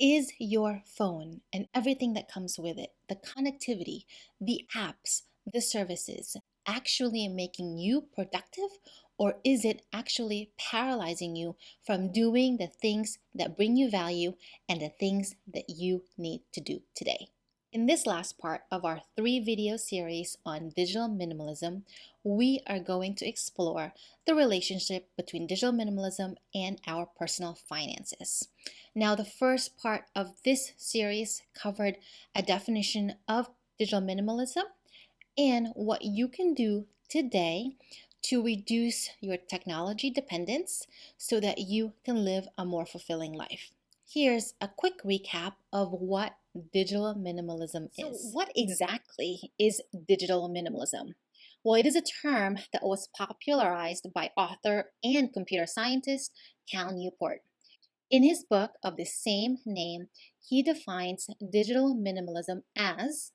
Is your phone and everything that comes with it, the connectivity, the apps, the services, actually making you productive? Or is it actually paralyzing you from doing the things that bring you value and the things that you need to do today? In this last part of our 3 video series on digital minimalism, we are going to explore the relationship between digital minimalism and our personal finances. Now, the first part of this series covered a definition of digital minimalism and what you can do today to reduce your technology dependence so that you can live a more fulfilling life. Here's a quick recap of what digital minimalism is. So, what exactly is digital minimalism? Well, it is a term that was popularized by author and computer scientist Cal Newport. In his book of the same name, he defines digital minimalism as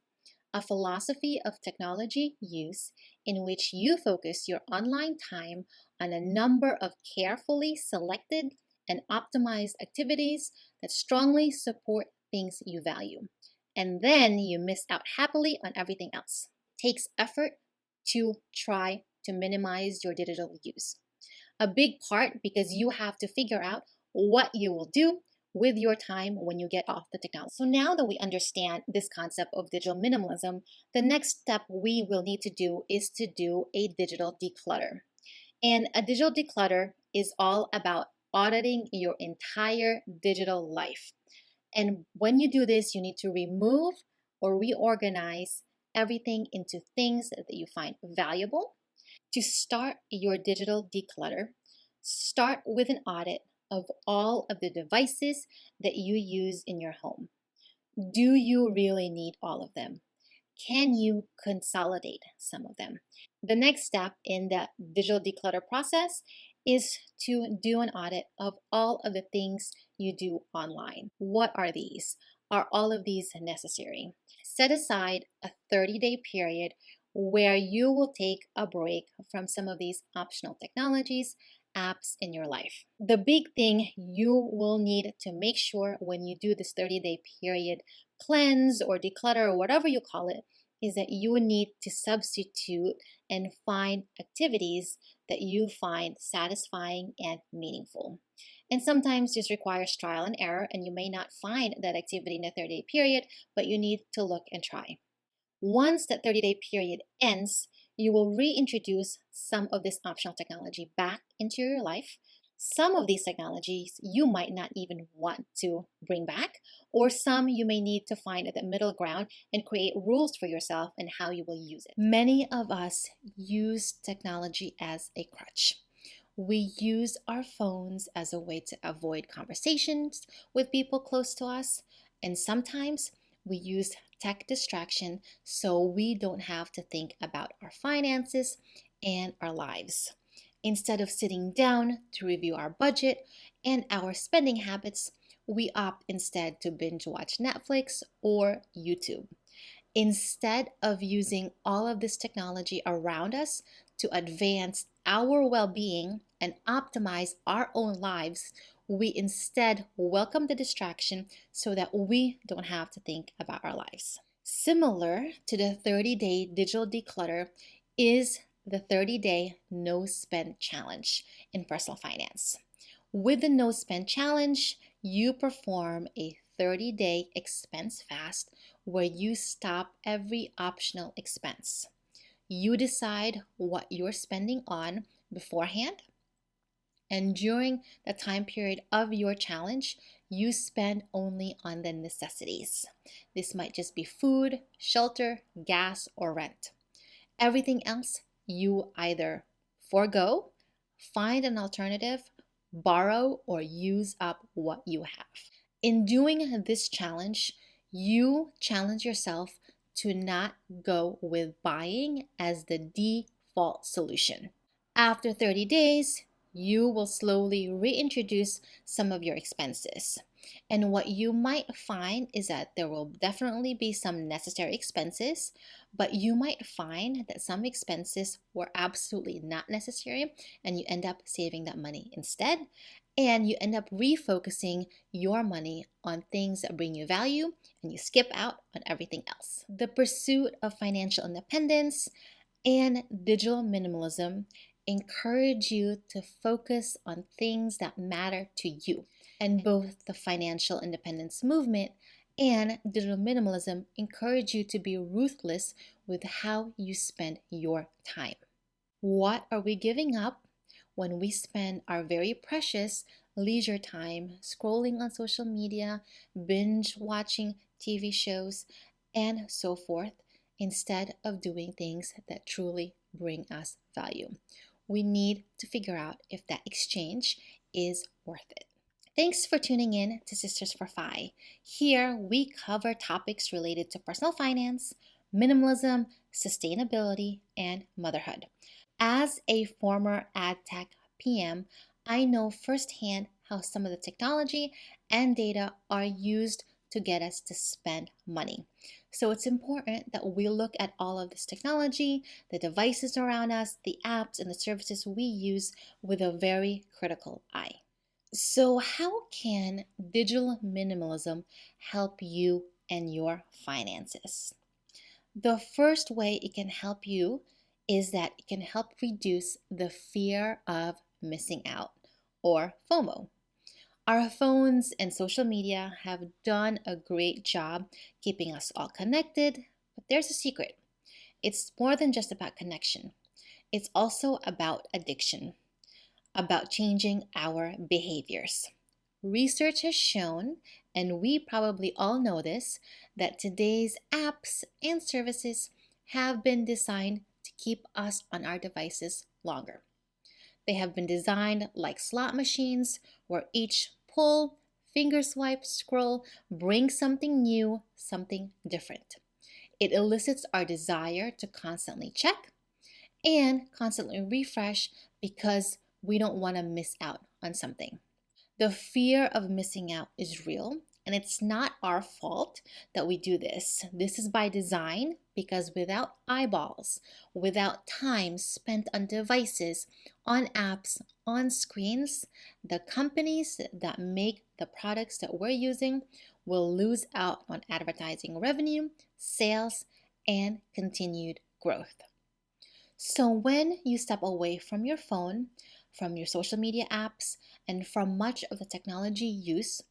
a philosophy of technology use in which you focus your online time on a number of carefully selected and optimized activities that strongly support things you value. And then you miss out happily on everything else. It takes effort to try to minimize your digital use. A big part because you have to figure out what you will do with your time when you get off the technology. So now that we understand this concept of digital minimalism, the next step we will need to do is to do a digital declutter. And a digital declutter is all about auditing your entire digital life. And when you do this, you need to remove or reorganize everything into things that you find valuable. To start your digital declutter, start with an audit of all of the devices that you use in your home. Do you really need all of them? Can you consolidate some of them? The next step in the digital declutter process is to do an audit of all of the things you do online. What are these? Are all of these necessary? Set aside a 30-day period where you will take a break from some of these optional technologies, apps in your life. The big thing you will need to make sure when you do this 30-day period cleanse or declutter or whatever you call it is that you need to substitute and find activities that you find satisfying and meaningful. And sometimes this requires trial and error, and you may not find that activity in a 30-day period, but you need to look and try. Once that 30-day period ends, you will reintroduce some of this optional technology back into your life. Some of these technologies you might not even want to bring back, or some you may need to find at the middle ground and create rules for yourself and how you will use it. Many of us use technology as a crutch. We use our phones as a way to avoid conversations with people close to us, and sometimes we use tech distraction so we don't have to think about our finances and our lives. Instead of sitting down to review our budget and our spending habits, we opt instead to binge watch Netflix or YouTube. Instead of using all of this technology around us to advance our well being and optimize our own lives, we instead welcome the distraction so that we don't have to think about our lives. Similar to the 30-day digital declutter is the 30-day no spend challenge in personal finance. With the no spend challenge, you perform a 30-day expense fast where you stop every optional expense. You decide what you're spending on beforehand, and during the time period of your challenge, you spend only on the necessities. This might just be food, shelter, gas, or rent. Everything else you either forego, find an alternative, borrow, or use up what you have. In doing this challenge, you challenge yourself to not go with buying as the default solution. After 30 days, you will slowly reintroduce some of your expenses. And what you might find is that there will definitely be some necessary expenses, but you might find that some expenses were absolutely not necessary and you end up saving that money instead. and you end up refocusing your money on things that bring you value and you skip out on everything else. The pursuit of financial independence and digital minimalism encourage you to focus on things that matter to you. And both the financial independence movement and digital minimalism encourage you to be ruthless with how you spend your time. What are we giving up when we spend our very precious leisure time scrolling on social media, binge watching TV shows, and so forth, instead of doing things that truly bring us value? We need to figure out if that exchange is worth it. Thanks for tuning in to Sisters for Fi. Here we cover topics related to personal finance, minimalism, sustainability, and motherhood. As a former ad tech PM, I know firsthand how some of the technology and data are used to get us to spend money. So it's important that we look at all of this technology, the devices around us, the apps, and the services we use with a very critical eye. So, how can digital minimalism help you and your finances? The first way it can help you is that it can help reduce the fear of missing out, or FOMO. Our phones and social media have done a great job keeping us all connected, but there's a secret. It's more than just about connection, it's also about addiction, about changing our behaviors. Research has shown, and we probably all know this, that today's apps and services have been designed to keep us on our devices longer. They have been designed like slot machines where each pull, finger swipe, scroll brings something new, something different. It elicits our desire to constantly check and constantly refresh because we don't want to miss out on something. The fear of missing out is real, and it's not our fault that we do this. This is by design because without eyeballs, without time spent on devices, on apps, on screens, the companies that make the products that we're using will lose out on advertising revenue, sales, and continued growth. So when you step away from your phone, from your social media apps, and from much of the technology use,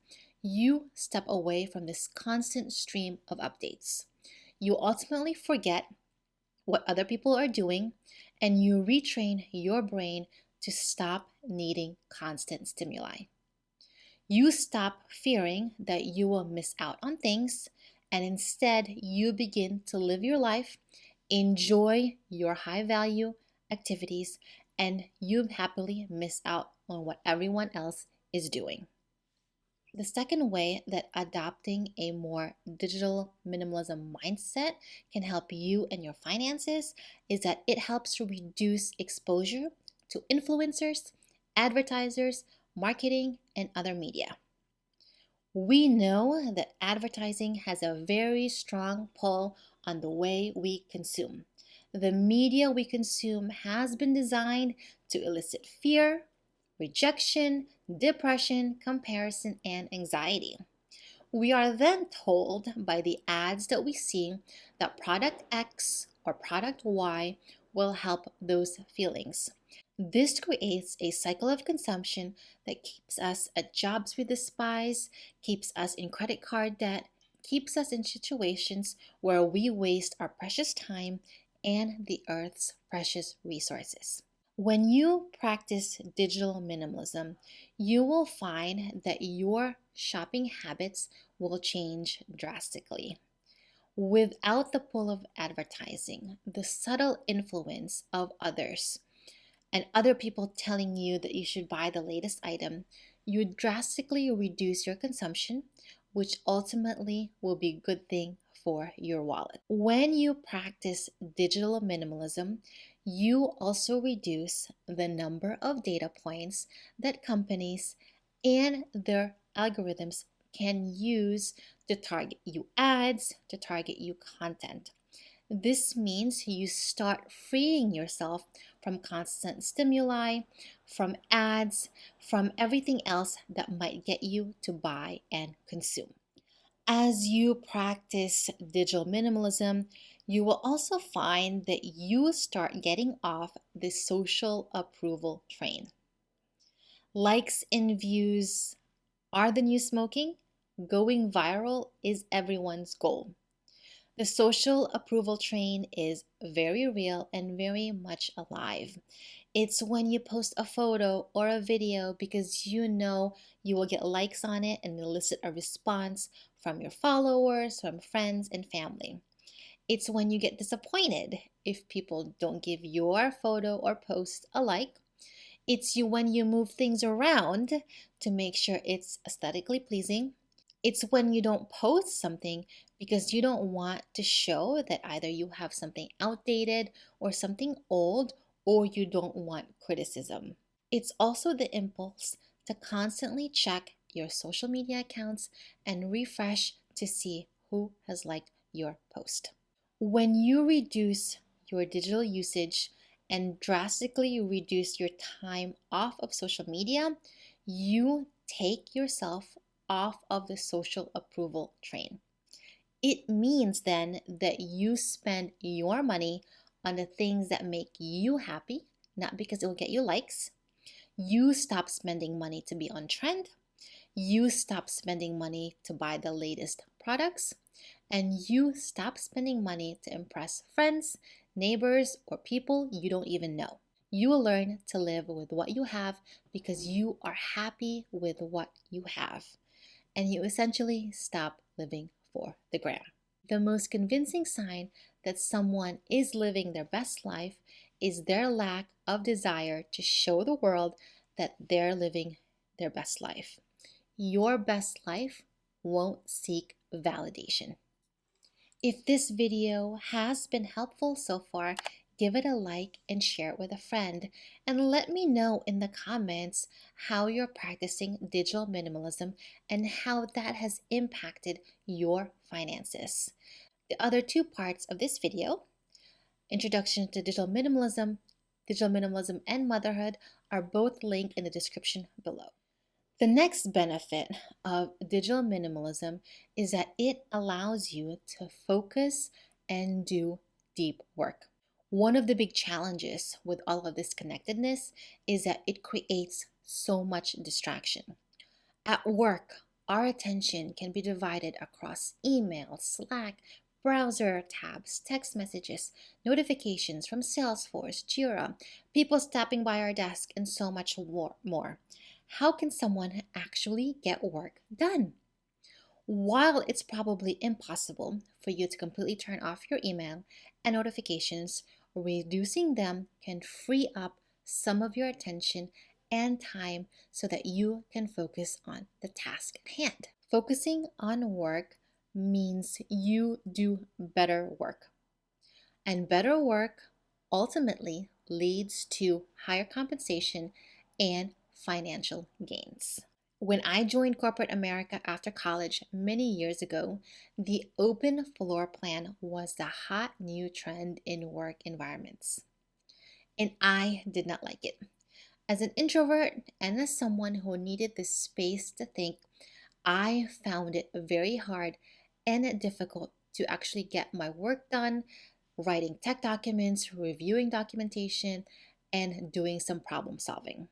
you step away from this constant stream of updates. You ultimately forget what other people are doing, and you retrain your brain to stop needing constant stimuli. You stop fearing that you will miss out on things, and instead you begin to live your life, enjoy your high value activities, and you happily miss out on what everyone else is doing. The second way that adopting a more digital minimalism mindset can help you and your finances is that it helps to reduce exposure to influencers, advertisers, marketing, and other media. We know that advertising has a very strong pull on the way we consume. The media we consume has been designed to elicit fear, rejection, depression, comparison, and anxiety. We are then told by the ads that we see that product X or product Y will help those feelings. This creates a cycle of consumption that keeps us at jobs we despise, keeps us in credit card debt, keeps us in situations where we waste our precious time and the earth's precious resources. When you practice digital minimalism, you will find that your shopping habits will change drastically. Without the pull of advertising, the subtle influence of others, and other people telling you that you should buy the latest item, you drastically reduce your consumption, which ultimately will be a good thing for your wallet. When you practice digital minimalism, you also reduce the number of data points that companies and their algorithms can use to target you ads, to target you content. This means you start freeing yourself from constant stimuli, from ads, from everything else that might get you to buy and consume. As you practice digital minimalism, you will also find that you start getting off the social approval train. Likes and views are the new smoking. Going viral is everyone's goal. The social approval train is very real and very much alive. It's when you post a photo or a video because you know you will get likes on it and elicit a response from your followers, from friends, and family. It's when you get disappointed if people don't give your photo or post a like. It's you when you move things around to make sure it's aesthetically pleasing. It's when you don't post something because you don't want to show that either you have something outdated or something old, or you don't want criticism. It's also the impulse to constantly check your social media accounts and refresh to see who has liked your post. When you reduce your digital usage and drastically reduce your time off of social media, you take yourself off of the social approval train. It means then that you spend your money on the things that make you happy, not because it will get you likes. You stop spending money to be on trend. You stop spending money to buy the latest products. And you stop spending money to impress friends, neighbors, or people you don't even know. You will learn to live with what you have because you are happy with what you have. And you essentially stop living for the gram. The most convincing sign that someone is living their best life is their lack of desire to show the world that they're living their best life. Your best life won't seek validation. If this video has been helpful so far, give it a like and share it with a friend. And let me know in the comments how you're practicing digital minimalism and how that has impacted your finances. The other two parts of this video, Introduction to Digital Minimalism and Motherhood, are both linked in the description below. The next benefit of digital minimalism is that it allows you to focus and do deep work. One of the big challenges with all of this connectedness is that it creates so much distraction. At work, our attention can be divided across email, Slack, browser tabs, text messages, notifications from Salesforce, Jira, people stopping by our desk, and so much more. How can someone actually get work done? While it's probably impossible for you to completely turn off your email and notifications, reducing them can free up some of your attention and time so that you can focus on the task at hand. Focusing on work means you do better work. And better work ultimately leads to higher compensation and financial gains. When I joined corporate America after college many years ago, the open floor plan was the hot new trend in work environments. And I did not like it. As an introvert and as someone who needed the space to think, I found it very hard and difficult to actually get my work done, writing tech documents, reviewing documentation, and doing some problem solving.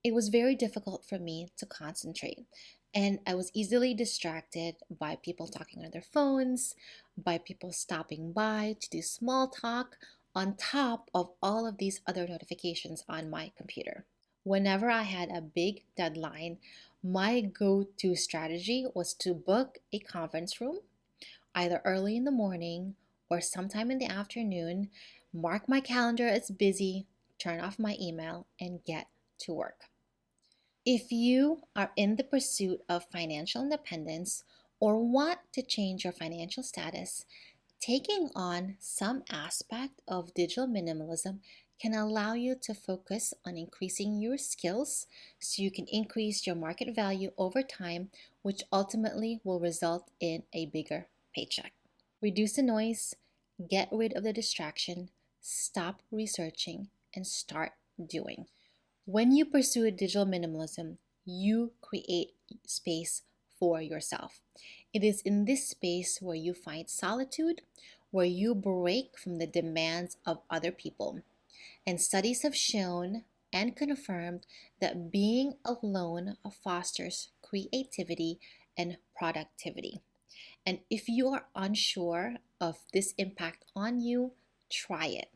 It was very difficult for me to concentrate, and I was easily distracted by people talking on their phones, by people stopping by to do small talk, on top of all of these other notifications on my computer. Whenever I had a big deadline, my go-to strategy was to book a conference room, either early in the morning or sometime in the afternoon, mark my calendar as busy, turn off my email, and get to work. If you are in the pursuit of financial independence or want to change your financial status, taking on some aspect of digital minimalism can allow you to focus on increasing your skills so you can increase your market value over time, which ultimately will result in a bigger paycheck. Reduce the noise, Get rid of the distraction, stop researching, and start doing. When you pursue digital minimalism, you create space for yourself. It is in this space where you find solitude, where you break from the demands of other people. And studies have shown and confirmed that being alone fosters creativity and productivity. And if you are unsure of this impact on you, try it.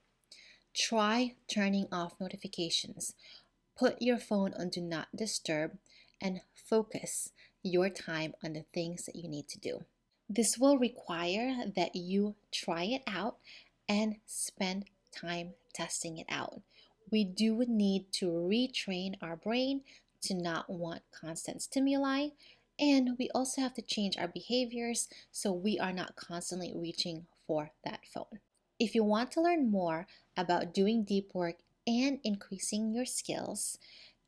Try turning off notifications. Put your phone on Do Not Disturb and focus your time on the things that you need to do. This will require that you try it out and spend time testing it out. We do need to retrain our brain to not want constant stimuli, and we also have to change our behaviors so we are not constantly reaching for that phone. If you want to learn more about doing deep work and increasing your skills,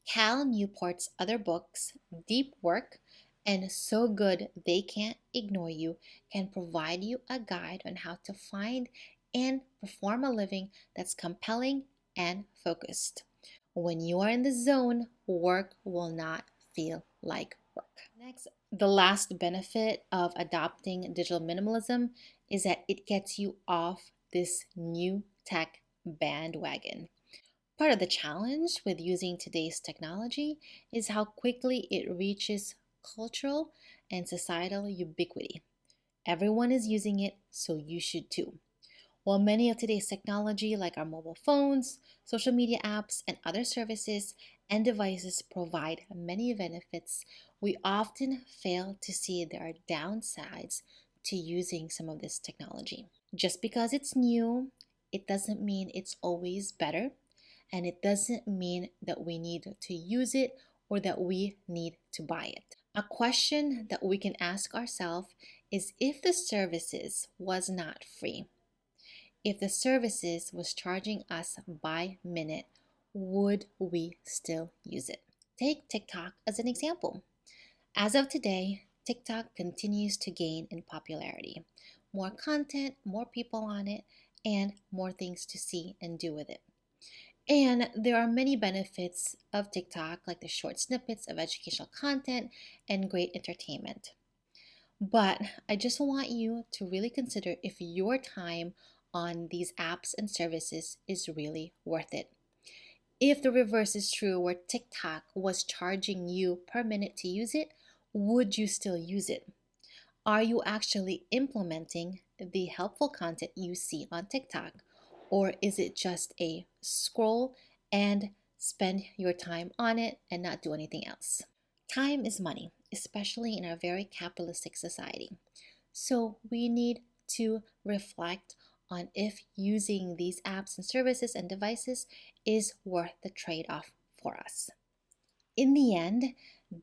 Cal Newport's other books, Deep Work and So Good They Can't Ignore You, can provide you a guide on how to find and perform a living that's compelling and focused. When you are in the zone, work will not feel like work. Next, the last benefit of adopting digital minimalism is that it gets you off this new tech bandwagon. Part of the challenge with using today's technology is how quickly it reaches cultural and societal ubiquity. Everyone is using it, so you should too. While many of today's technology, like our mobile phones, social media apps, and other services and devices, provide many benefits, we often fail to see there are downsides to using some of this technology. Just because it's new, it doesn't mean it's always better, and it doesn't mean that we need to use it or that we need to buy it. A question that we can ask ourselves is, if the services was not free, if the services was charging us by minute, would we still use it? Take TikTok as an example. As of today, TikTok continues to gain in popularity. More content, more people on it, and more things to see and do with it. And there are many benefits of TikTok, like the short snippets of educational content and great entertainment. But I just want you to really consider if your time on these apps and services is really worth it. If the reverse is true, where TikTok was charging you per minute to use it, would you still use it? Are you actually implementing the helpful content you see on TikTok? Or is it just a scroll and spend your time on it and not do anything else? Time is money, especially in our very capitalistic society. So we need to reflect on if using these apps and services and devices is worth the trade off for us. In the end,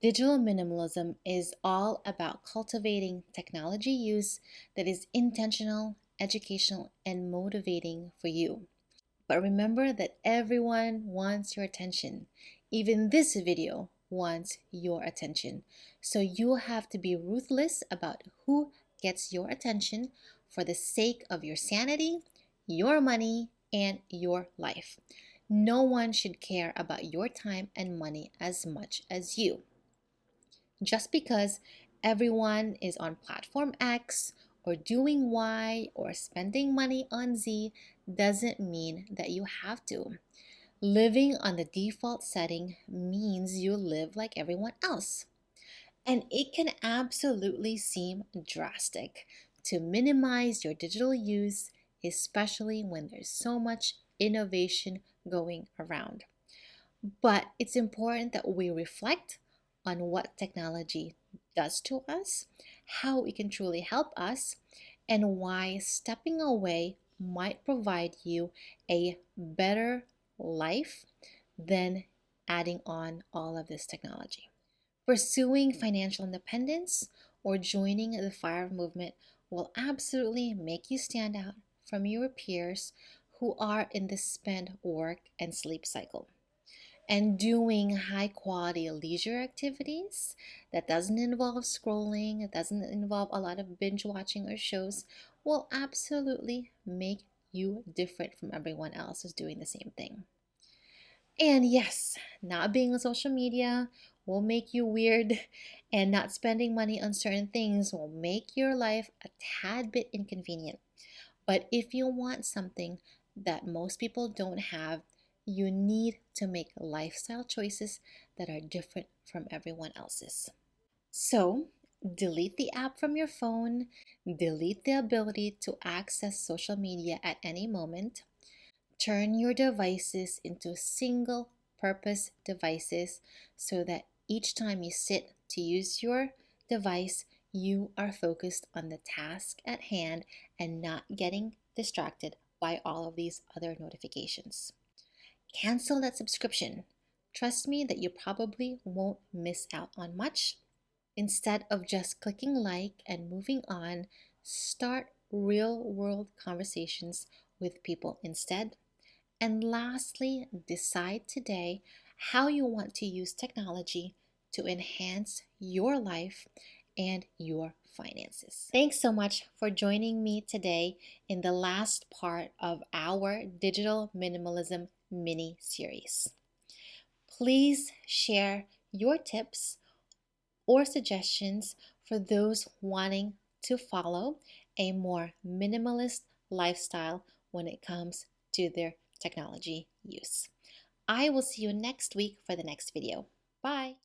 digital minimalism is all about cultivating technology use that is intentional, educational, and motivating for you. But remember that everyone wants your attention. Even this video wants your attention. So you'll have to be ruthless about who gets your attention for the sake of your sanity, your money, and your life. No one should care about your time and money as much as you. Just because everyone is on platform X or doing Y or spending money on Z doesn't mean that you have to. Living on the default setting means you live like everyone else. And it can absolutely seem drastic to minimize your digital use, especially when there's so much innovation going around. But it's important that we reflect on what technology does to us, how it can truly help us, and why stepping away might provide you a better life than adding on all of this technology. Pursuing financial independence or joining the FIRE movement will absolutely make you stand out from your peers who are in the spend, work, and sleep cycle. And doing high quality leisure activities that doesn't involve scrolling, it doesn't involve a lot of binge watching or shows, will absolutely make you different from everyone else who's doing the same thing. And yes, not being on social media will make you weird, and not spending money on certain things will make your life a tad bit inconvenient. But if you want something that most people don't have, you need to make lifestyle choices that are different from everyone else's. So, delete the app from your phone, delete the ability to access social media at any moment. Turn your devices into single purpose devices so that each time you sit to use your device, you are focused on the task at hand and not getting distracted by all of these other notifications. Cancel that subscription. Trust me that you probably won't miss out on much. Instead of just clicking like and moving on, start real world conversations with people instead. And lastly, decide today how you want to use technology to enhance your life and your finances. Thanks so much for joining me today in the last part of our digital minimalism mini series. Please share your tips or suggestions for those wanting to follow a more minimalist lifestyle when it comes to their technology use. I will see you next week for the next video. Bye.